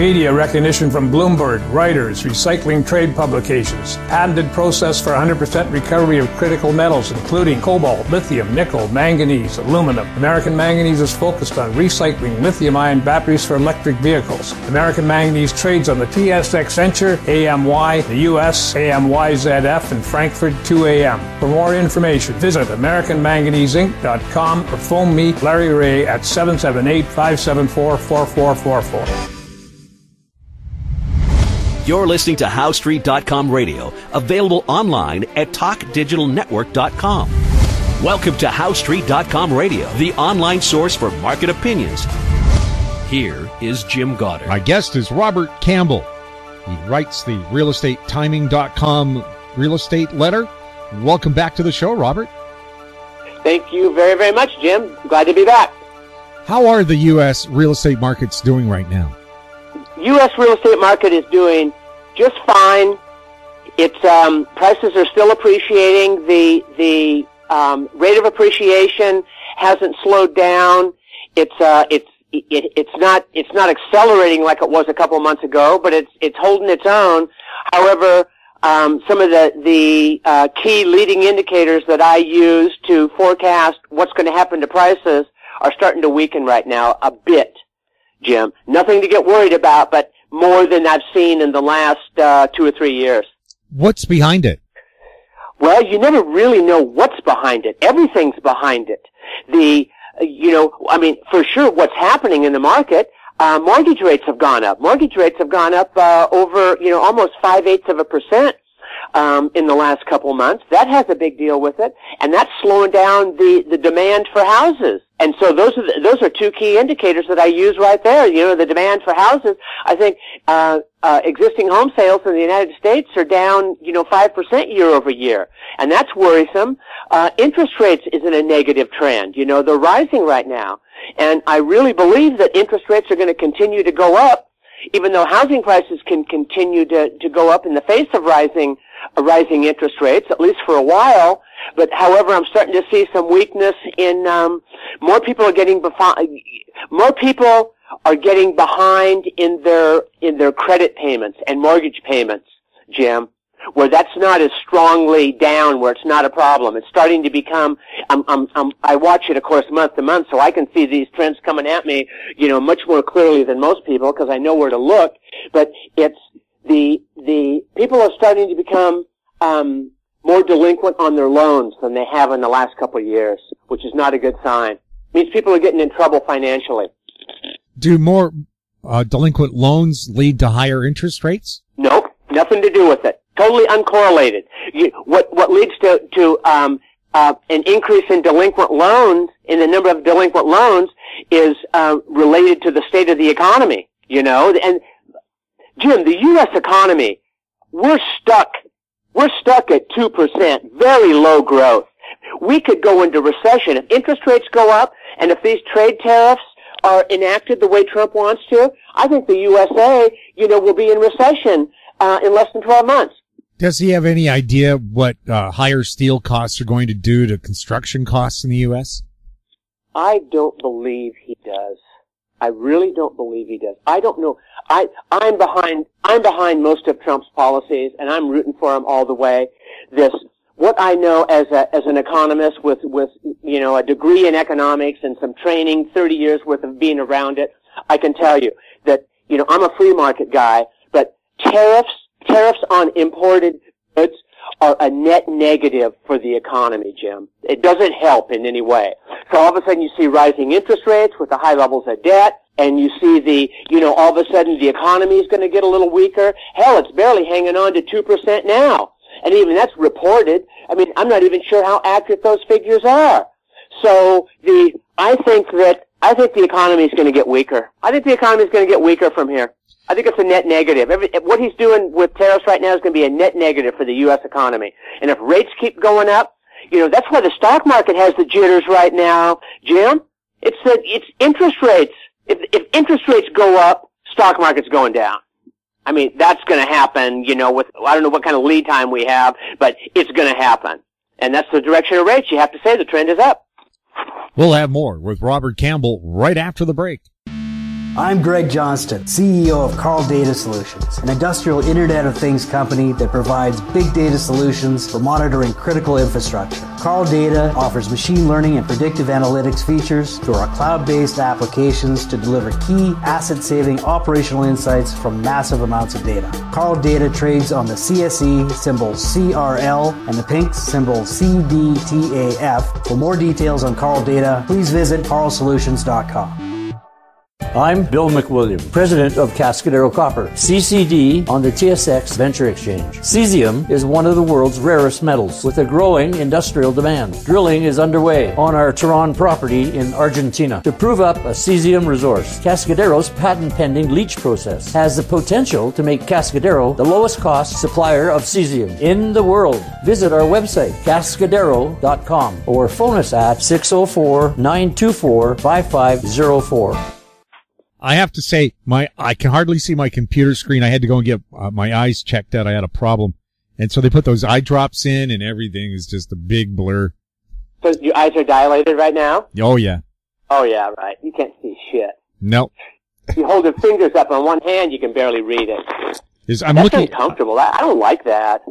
Media recognition from Bloomberg, Reuters, recycling trade publications. Patented process for 100% recovery of critical metals, including cobalt, lithium, nickel, manganese, aluminum. American Manganese is focused on recycling lithium-ion batteries for electric vehicles. American Manganese trades on the TSX Venture, AMY, the US, AMYZF, and Frankfurt 2AM. For more information, visit AmericanManganeseInc.com or phone me, Larry Ray, at 778-574-4444. You're listening to HowStreet.com radio, available online at TalkDigitalNetwork.com. Welcome to HowStreet.com radio, the online source for market opinions. Here is Jim Goddard. My guest is Robert Campbell. He writes the realestatetiming.com real estate letter. Welcome back to the show, Robert. Thank you very, very much, Jim. Glad to be back. How are the U.S. real estate markets doing right now? U.S. real estate market is doing just fine. It's prices are still appreciating. The rate of appreciation hasn't slowed down. It's not accelerating like it was a couple months ago, but it's holding its own. However, some of the key leading indicators that I use to forecast what's going to happen to prices are starting to weaken right now a bit, Jim. Nothing to get worried about, but more than I've seen in the last 2 or 3 years. What's behind it? Well, you never really know what's behind it. Everything's behind it. For sure what's happening in the market, mortgage rates have gone up. Mortgage rates have gone up over, almost 0.6%. In the last couple months. That has a big deal with it, and that's slowing down the demand for houses. And so those are two key indicators that I use right there. The demand for houses. I think existing home sales in the United States are down 5% year over year, and that's worrisome. Interest rates is in a negative trend. They're rising right now, and I really believe that interest rates are going to continue to go up, even though housing prices can continue to go up in the face of rising interest rates, at least for a while. But however, I'm starting to see some weakness in more people are getting behind in their credit payments and mortgage payments, Jim, where that's not as strongly down, where it's not a problem. It's starting to become, I watch it, of course, month to month, so I can see these trends coming at me, much more clearly than most people, because I know where to look. But it's the people are starting to become more delinquent on their loans than they have in the last couple of years, which is not a good sign. It means people are getting in trouble financially. Do more delinquent loans lead to higher interest rates? Nope, nothing to do with it. Totally uncorrelated. What leads to an increase in delinquent loans, in the number of delinquent loans, is related to the state of the economy. And Jim, the U.S. economy, we're stuck at 2%, very low growth. We could go into recession if interest rates go up, and if these trade tariffs are enacted the way Trump wants to. I think the USA, will be in recession in less than 12 months. Does he have any idea what higher steel costs are going to do to construction costs in the U.S.? I don't believe he does. I really don't believe he does. I don't know. I'm behind most of Trump's policies, and I'm rooting for him all the way. What I know as an economist with a degree in economics and some training, 30 years worth of being around it, I can tell you that, I'm a free market guy, but tariffs on imported goods are a net negative for the economy, Jim. It doesn't help in any way. So all of a sudden you see rising interest rates with the high levels of debt, and you see all of a sudden the economy is going to get a little weaker. Hell, it's barely hanging on to 2% now. And even that's reported. I mean, I'm not even sure how accurate those figures are. So I think the economy is going to get weaker. I think the economy is going to get weaker from here. I think it's a net negative. What he's doing with tariffs right now is going to be a net negative for the U.S. economy. And if rates keep going up, that's why the stock market has the jitters right now, Jim. It's interest rates. If interest rates go up, stock market's going down. I mean, that's going to happen, with, I don't know what kind of lead time we have, but it's going to happen. And that's the direction of rates. You have to say the trend is up. We'll have more with Robert Campbell right after the break. I'm Greg Johnston, CEO of Carl Data Solutions, an industrial Internet of Things company that provides big data solutions for monitoring critical infrastructure. Carl Data offers machine learning and predictive analytics features through our cloud-based applications to deliver key asset-saving operational insights from massive amounts of data. Carl Data trades on the CSE symbol CRL and the pink symbol CDTAF. For more details on Carl Data, please visit carlsolutions.com. I'm Bill McWilliam, president of Cascadero Copper, CCD on the TSX Venture Exchange. Cesium is one of the world's rarest metals with a growing industrial demand. Drilling is underway on our Tehran property in Argentina to prove up a cesium resource. Cascadero's patent-pending leach process has the potential to make Cascadero the lowest cost supplier of cesium in the world. Visit our website, cascadero.com, or phone us at 604-924-5504. I have to say, I can hardly see my computer screen. I had to go and get my eyes checked out. I had a problem. And so they put those eye drops in, and everything is just a big blur. So your eyes are dilated right now? Oh, yeah. Oh, yeah, right. You can't see shit. No. You hold your fingers up on one hand, you can barely read it. That's uncomfortable. I don't like that.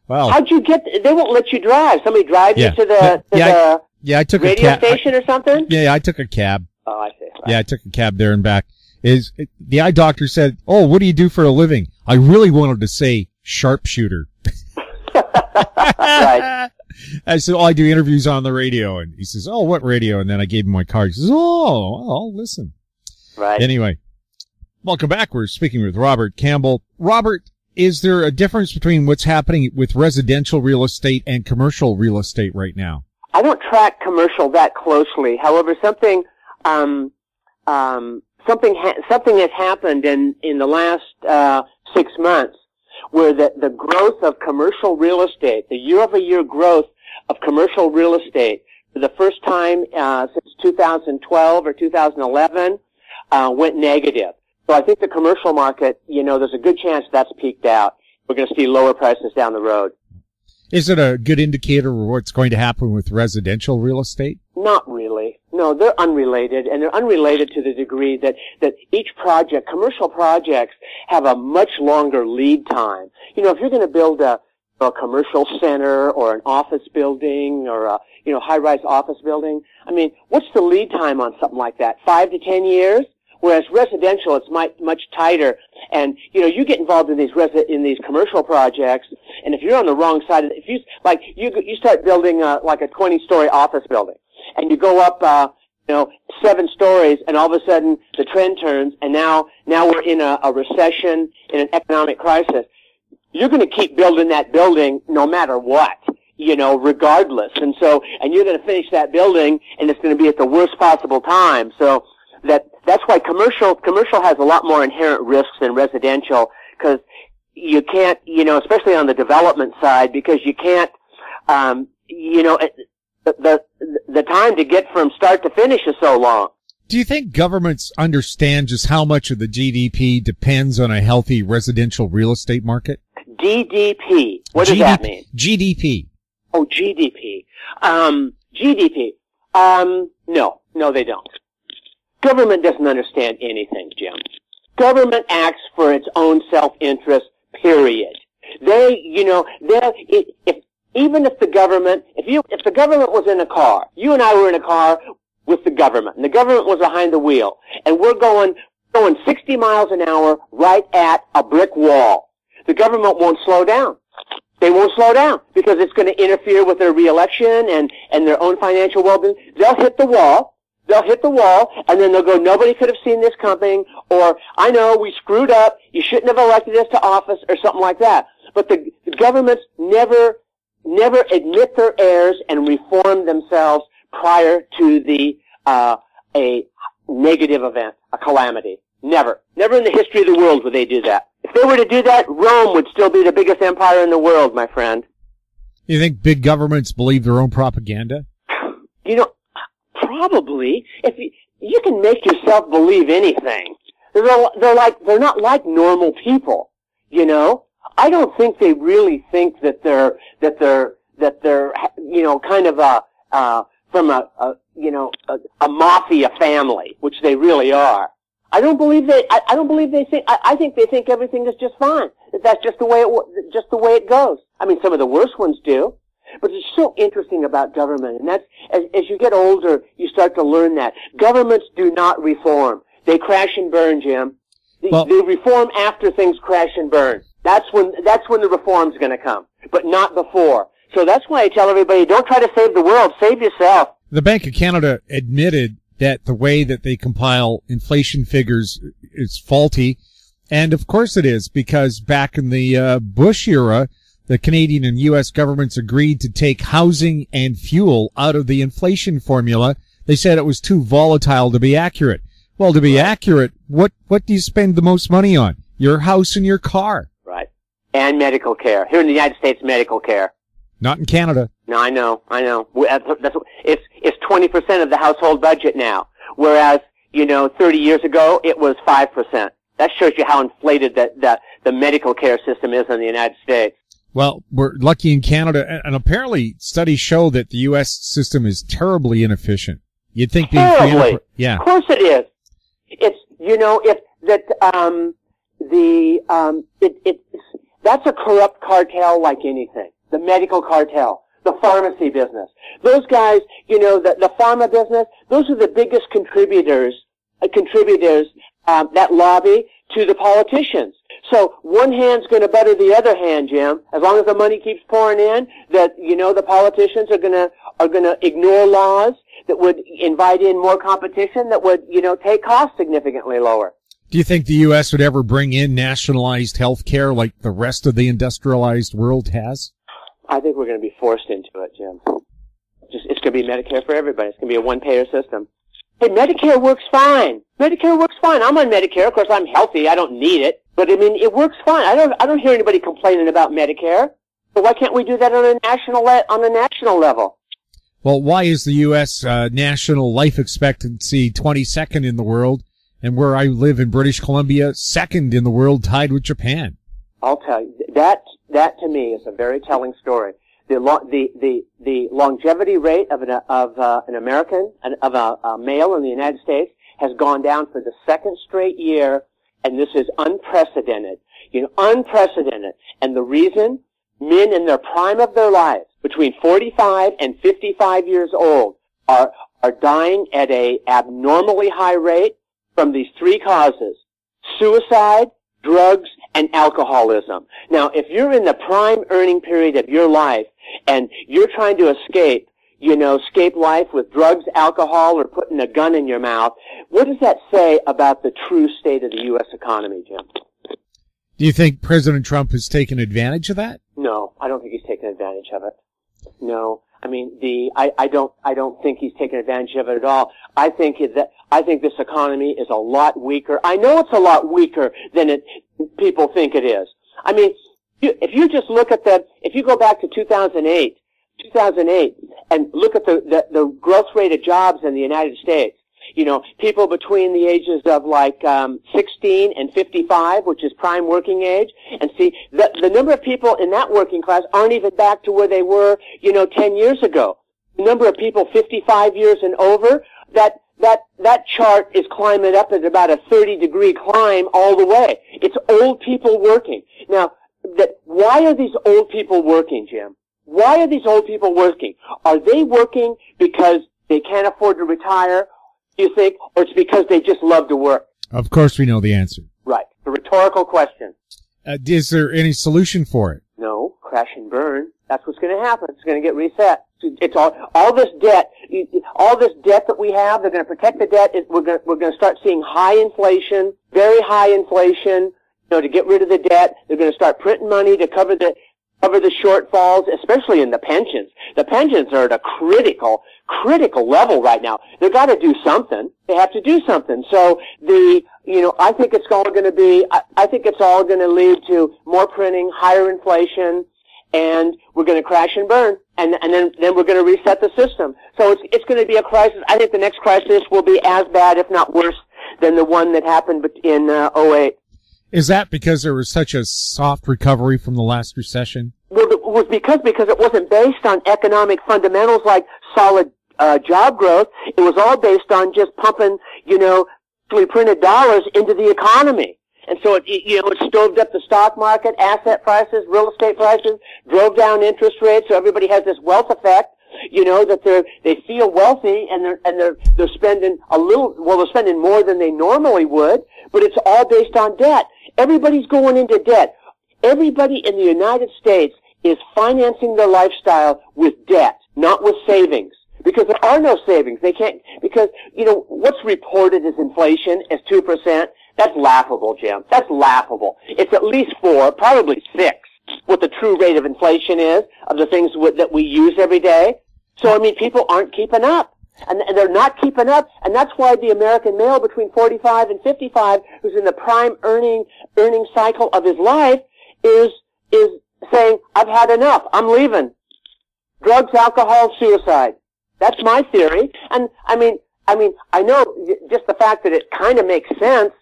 Well, how'd you get? They won't let you drive. Somebody drive you to the I took radio station or something? Yeah, I took a cab. Oh, I see. Right. Yeah, I took a cab there and back. The eye doctor said, "Oh, what do you do for a living?" I really wanted to say sharpshooter. Right. I said, "Oh, I do interviews on the radio." And he says, "Oh, what radio?" And then I gave him my card. He says, "Oh, I'll listen." Right. Anyway, welcome back. We're speaking with Robert Campbell. Robert, is there a difference between what's happening with residential real estate and commercial real estate right now? I don't track commercial that closely. However, something has happened in the last 6 months where the growth of commercial real estate, the year-over-year growth of commercial real estate for the first time since 2012 or 2011 went negative. So I think the commercial market, there's a good chance that's peaked out. We're going to see lower prices down the road. Is it a good indicator of what's going to happen with residential real estate? Not really. No, they're unrelated, and they're unrelated to the degree that each project, commercial projects, have a much longer lead time. If you're going to build a commercial center or an office building or a, high-rise office building, what's the lead time on something like that? 5 to 10 years? Whereas residential, it's much tighter. And, you get involved in these commercial projects, and if you're on the wrong side of it, you start building like a 20-story office building, and you go up, 7 stories, and all of a sudden the trend turns, and now we're in a recession, in an economic crisis. You're going to keep building that building no matter what, regardless. And you're going to finish that building, and it's going to be at the worst possible time. So that's why commercial has a lot more inherent risks than residential, because you can't, especially on the development side, because you can't, the time to get from start to finish is so long. Do you think governments understand just how much of the GDP depends on a healthy residential real estate market? DDP. What does that mean? GDP. Oh, GDP. GDP. No, they don't. Government doesn't understand anything, Jim. Government acts for its own self-interest, period. Even if the government was in a car, you and I were in a car with the government, and the government was behind the wheel, and we're going 60 miles an hour right at a brick wall. The government won't slow down. They won't slow down because it's going to interfere with their reelection and their own financial well-being. They'll hit the wall, and then they'll go, nobody could have seen this coming, or, I know, we screwed up, you shouldn't have elected us to office, or something like that. But the governments never admit their errors and reform themselves prior to a negative event, a calamity. Never in the history of the world would they do that. If they were to do that, Rome would still be the biggest empire in the world, my friend. You think big governments believe their own propaganda? Probably. If you can make yourself believe anything. They're not like normal people, I don't think they really think that they're kind of from a mafia family, which they really are. I don't believe they think. I think they think everything is just fine. That's just the way it goes. I mean, some of the worst ones do. But it's so interesting about government, and that's, as you get older, you start to learn that. Governments do not reform. They crash and burn, Jim. They reform after things crash and burn. That's when the reform's gonna come, but not before. So that's why I tell everybody, don't try to save the world, save yourself. The Bank of Canada admitted that the way that they compile inflation figures is faulty. And of course it is, because back in the Bush era, the Canadian and U.S. governments agreed to take housing and fuel out of the inflation formula. They said it was too volatile to be accurate. Well, to be accurate, what do you spend the most money on? Your house and your car. Right. And medical care. Here in the United States, medical care. Not in Canada. No, I know. It's 20% of the household budget now. Whereas, 30 years ago, it was 5%. That shows you how inflated the medical care system is in the United States. Well, we're lucky in Canada, and apparently studies show that the U.S. system is terribly inefficient. You'd think being terribly. Yeah. Of course it is. That's a corrupt cartel like anything. The medical cartel, the pharmacy business. Those guys, the pharma business, those are the biggest contributors that lobby to the politicians. So one hand's going to butter the other hand, Jim. As long as the money keeps pouring in, the politicians are going to ignore laws that would invite in more competition that would, take costs significantly lower. Do you think the U.S. would ever bring in nationalized health care like the rest of the industrialized world has? I think we're going to be forced into it, Jim. It's going to be Medicare for everybody. It's going to be a one-payer system. Hey, Medicare works fine. Medicare works fine. I'm on Medicare. Of course, I'm healthy. I don't need it. But I mean, it works fine. I don't hear anybody complaining about Medicare. So why can't we do that on a national level? Well, why is the U.S. national life expectancy 22nd in the world, and where I live in British Columbia, second in the world, tied with Japan? I'll tell you, that to me is a very telling story. The longevity rate of an American, of a male in the United States, has gone down for the second straight year, and this is unprecedented. Unprecedented. And the reason, men in their prime of their lives, between 45 and 55 years old, are dying at a abnormally high rate from these three causes: suicide, drugs, and alcoholism. Now, if you're in the prime earning period of your life and you're trying to escape life with drugs, alcohol, or putting a gun in your mouth, what does that say about the true state of the U.S. economy, Jim? Do you think President Trump has taken advantage of that? No, I don't think he's taken advantage of it. No. I mean, I don't think he's taken advantage of it at all. I think this economy is a lot weaker. I know it's a lot weaker than people think it is. I mean, if you just look at if you go back to 2008, and look at the growth rate of jobs in the United States, people between the ages of 16 and 55, which is prime working age, and see, the number of people in that working class aren't even back to where they were, 10 years ago. The number of people 55 years and over, that chart is climbing up at about a 30-degree climb all the way. It's old people working. Now, why are these old people working, Jim? Why are these old people working? Are they working because they can't afford to retire, do you think, or it's because they just love to work? Of course we know the answer. Right. The rhetorical question. Is there any solution for it? No. Crash and burn. That's what's going to happen. It's going to get reset. It's all this debt that we have. They're going to protect the debt. We're going to start seeing high inflation, very high inflation. To get rid of the debt, they're going to start printing money to cover the shortfalls, especially in the pensions. The pensions are at a critical level right now. They've got to do something. They have to do something. So I think it's all going to lead to more printing, higher inflation, and we're going to crash and burn, and then we're going to reset the system. So it's going to be a crisis. I think the next crisis will be as bad, if not worse, than the one that happened in 2008. Is that because there was such a soft recovery from the last recession? Well, it was because it wasn't based on economic fundamentals like solid job growth. It was all based on just pumping actually printed dollars into the economy. And so it stoved up the stock market, asset prices, real estate prices, drove down interest rates, so everybody has this wealth effect, that they feel wealthy and they're spending they're spending more than they normally would, but it's all based on debt. Everybody's going into debt. Everybody in the United States is financing their lifestyle with debt, not with savings. Because there are no savings. They can't, because, what's reported as inflation as 2%, that's laughable, Jim. That's laughable. It's at least 4, probably 6, what the true rate of inflation is of the things that we use every day. So, people aren't keeping up. And they're not keeping up, and that's why the American male between 45 and 55, who's in the prime earning cycle of his life, is saying, I've had enough. I'm leaving. Drugs, alcohol, suicide. That's my theory. And I know just the fact that it kind of makes sense,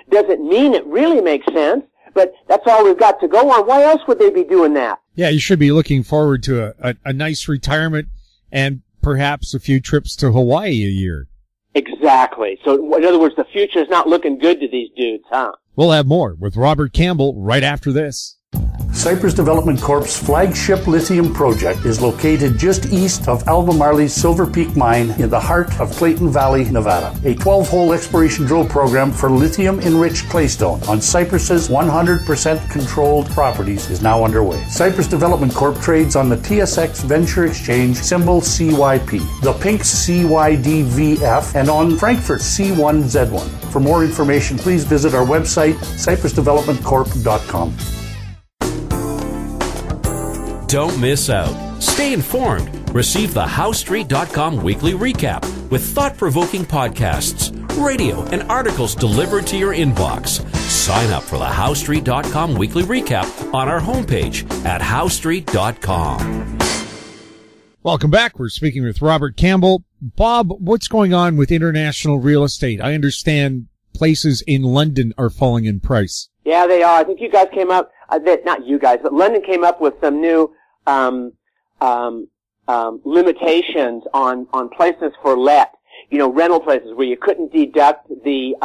doesn't mean it really makes sense, but that's all we've got to go on. Why else would they be doing that? Yeah, you should be looking forward to a nice retirement and perhaps a few trips to Hawaii a year. Exactly. So in other words, the future is not looking good to these dudes, huh? We'll have more with Robert Campbell right after this. Cypress Development Corp's flagship lithium project is located just east of Albemarle's Silver Peak mine in the heart of Clayton Valley, Nevada. A 12-hole exploration drill program for lithium-enriched claystone on Cypress's 100% controlled properties is now underway. Cypress Development Corp trades on the TSX Venture Exchange, symbol CYP, the Pink's CYDVF, and on Frankfurt's C1Z1. For more information, please visit our website, cypressdevelopmentcorp.com. Don't miss out. Stay informed. Receive the HowStreet.com weekly recap with thought-provoking podcasts, radio, and articles delivered to your inbox. Sign up for the HowStreet.com weekly recap on our homepage at HowStreet.com. Welcome back. We're speaking with Robert Campbell. Bob, what's going on with international real estate? I understand places in London are falling in price. Yeah, they are. I think you guys came up, not you guys, but London came up with some new limitations on places for let. Rental places where you couldn't deduct the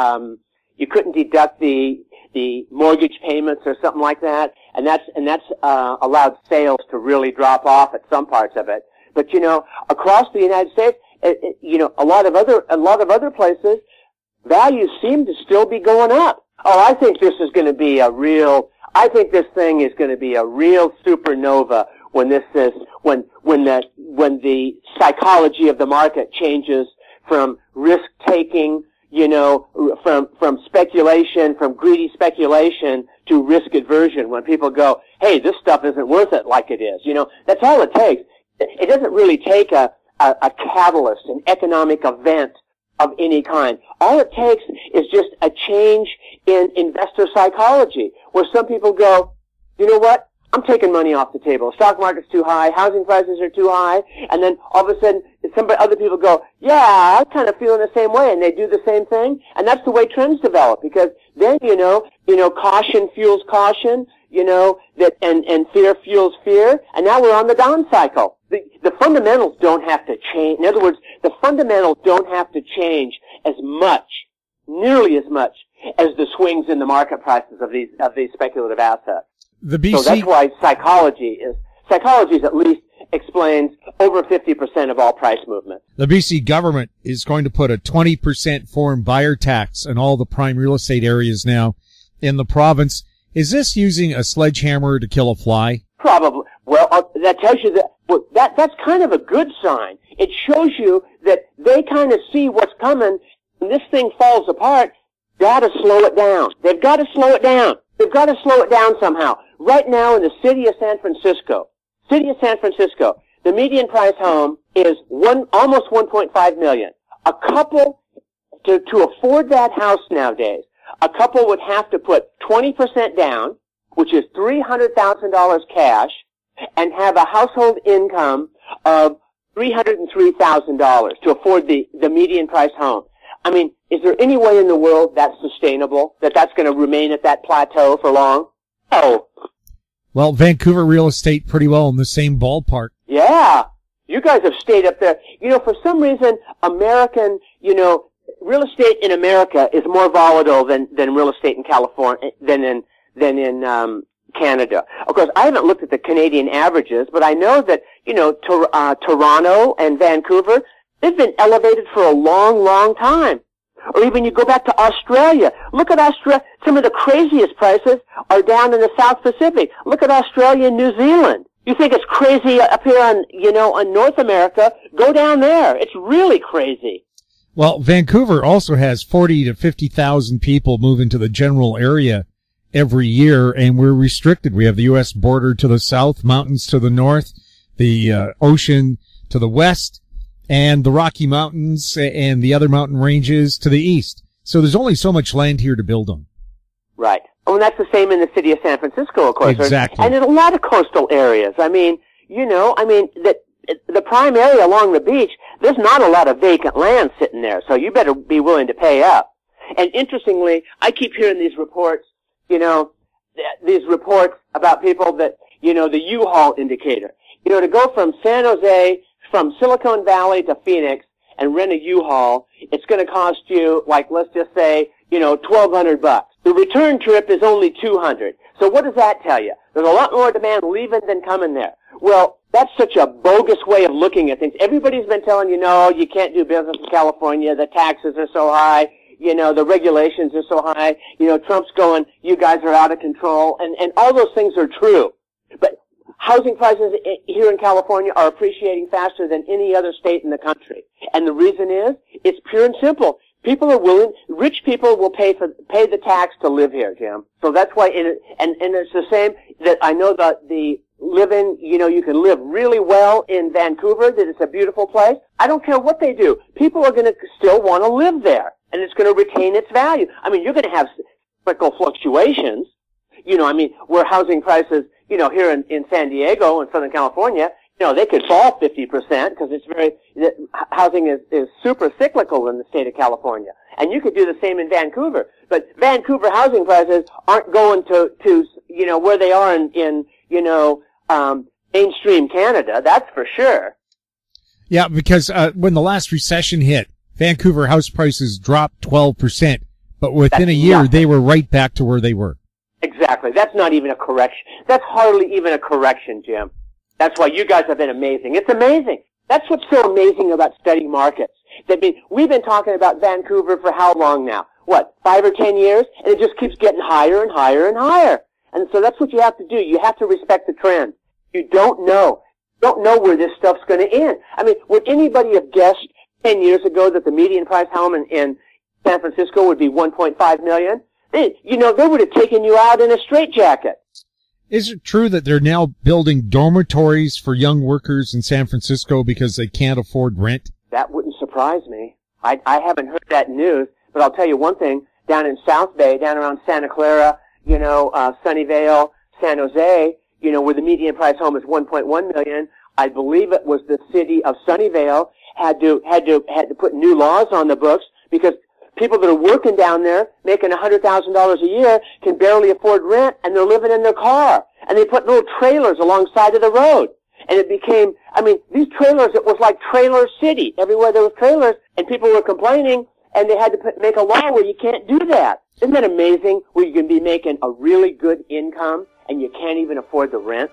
mortgage payments or something like that, and that's allowed sales to really drop off at some parts of it. But across the United States, a lot of other places, values seem to still be going up. Oh, I think this thing is going to be a real supernova when the psychology of the market changes from risk taking, from speculation, from greedy speculation to risk aversion, when people go, hey, this stuff isn't worth it like it is. That's all it takes. It doesn't really take a catalyst, an economic event of any kind. All it takes is just a change in investor psychology, where some people go, you know what? I'm taking money off the table. The stock market's too high. Housing prices are too high. And then all of a sudden, other people go, yeah, I'm kind of feeling the same way. And they do the same thing. And that's the way trends develop, because then, caution fuels caution, and fear fuels fear. And now we're on the down cycle. The fundamentals don't have to change. In other words, the fundamentals don't have to change nearly as much as the swings in the market prices of these speculative assets. So that's why psychology at least explains over 50% of all price movement. The BC government is going to put a 20% foreign buyer tax on all the prime real estate areas now in the province. Is this using a sledgehammer to kill a fly? Probably. Well, that tells you that's kind of a good sign. It shows you that they kind of see what's coming. When this thing falls apart, got to slow it down. They've got to slow it down. They've got to slow it down somehow. Right now in the city of San Francisco, the median price home is almost $1.5 million. A couple, to afford that house nowadays, a couple would have to put 20% down, which is $300,000 cash, and have a household income of $303,000 to afford the median price home. I mean, is there any way in the world that's sustainable, that's going to remain at that plateau for long? No. Well, Vancouver real estate pretty well in the same ballpark. Yeah. You guys have stayed up there. For some reason, American, real estate in America is more volatile than real estate in California, than in Canada. Of course, I haven't looked at the Canadian averages, but I know that, Toronto and Vancouver, they've been elevated for a long, long time. Or even you go back to Australia. Look at Australia. Some of the craziest prices are down in the South Pacific. Look at Australia and New Zealand. You think it's crazy up here on North America? Go down there. It's really crazy. Well, Vancouver also has 40 to 50,000 people move into the general area every year, and we're restricted. We have the U.S. border to the south, mountains to the north, the ocean to the west, and the Rocky Mountains and the other mountain ranges to the east. So there's only so much land here to build on. Right. Oh, and that's the same in the city of San Francisco, of course. Exactly. And in a lot of coastal areas. The prime area along the beach, there's not a lot of vacant land sitting there, so you better be willing to pay up. And interestingly, I keep hearing these reports, about people that, the U-Haul indicator. To go from San Jose, from Silicon Valley to Phoenix and rent a U-Haul, it's going to cost you, let's just say, $1,200. The return trip is only $200. So what does that tell you? There's a lot more demand leaving than coming there. Well, that's such a bogus way of looking at things. Everybody's been telling you, no, you can't do business in California. The taxes are so high. The regulations are so high. Trump's going, you guys are out of control. And all those things are true. But housing prices here in California are appreciating faster than any other state in the country. And the reason is, it's pure and simple. People are willing, rich people will pay the tax to live here, Jim. So that's why, and it's the same that I know that the living, you can live really well in Vancouver, that it's a beautiful place. I don't care what they do. People are going to still want to live there, and it's going to retain its value. You're going to have cyclical fluctuations, where housing prices, here in San Diego and Southern California, they could fall 50% because housing is super cyclical in the state of California. And you could do the same in Vancouver. But Vancouver housing prices aren't going to where they are in mainstream Canada. That's for sure. Yeah, because when the last recession hit, Vancouver house prices dropped 12%. But within a year, they were right back to where they were. Exactly. That's not even a correction. That's hardly even a correction, Jim. That's why you guys have been amazing. It's amazing. That's what's so amazing about studying markets. We've been talking about Vancouver for how long now? 5 or 10 years? And it just keeps getting higher and higher and higher. And so that's what you have to do. You have to respect the trend. You don't know. You don't know where this stuff's going to end. Would anybody have guessed 10 years ago that the median price home in San Francisco would be $1.5 million? They would have taken you out in a straitjacket. Is it true that they're now building dormitories for young workers in San Francisco because they can't afford rent? That wouldn't surprise me. I haven't heard that news, but I'll tell you one thing. Down in South Bay, down around Santa Clara, Sunnyvale, San Jose, where the median price home is $1.1 million, I believe it was the city of Sunnyvale had to put new laws on the books because people that are working down there, making $100,000 a year, can barely afford rent, and they're living in their car. And they put little trailers alongside of the road. And it became, these trailers, it was like Trailer City. Everywhere there was trailers, and people were complaining, and they had to make a law where you can't do that. Isn't that amazing, where you can be making a really good income, and you can't even afford the rent?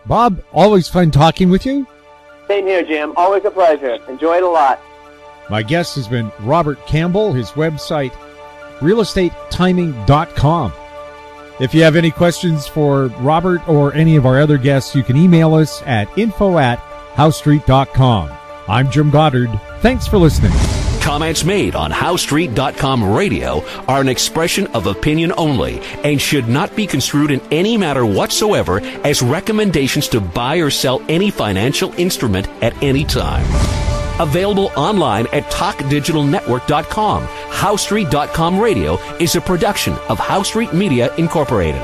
Bob, always fun talking with you. Same here, Jim. Always a pleasure. Enjoy it a lot. My guest has been Robert Campbell, his website, realestatetiming.com. If you have any questions for Robert or any of our other guests, you can email us at info@housestreet.com. I'm Jim Goddard. Thanks for listening. Comments made on HowStreet.com radio are an expression of opinion only and should not be construed in any matter whatsoever as recommendations to buy or sell any financial instrument at any time. Available online at TalkDigitalNetwork.com. HowStreet.com radio is a production of House Street Media Incorporated.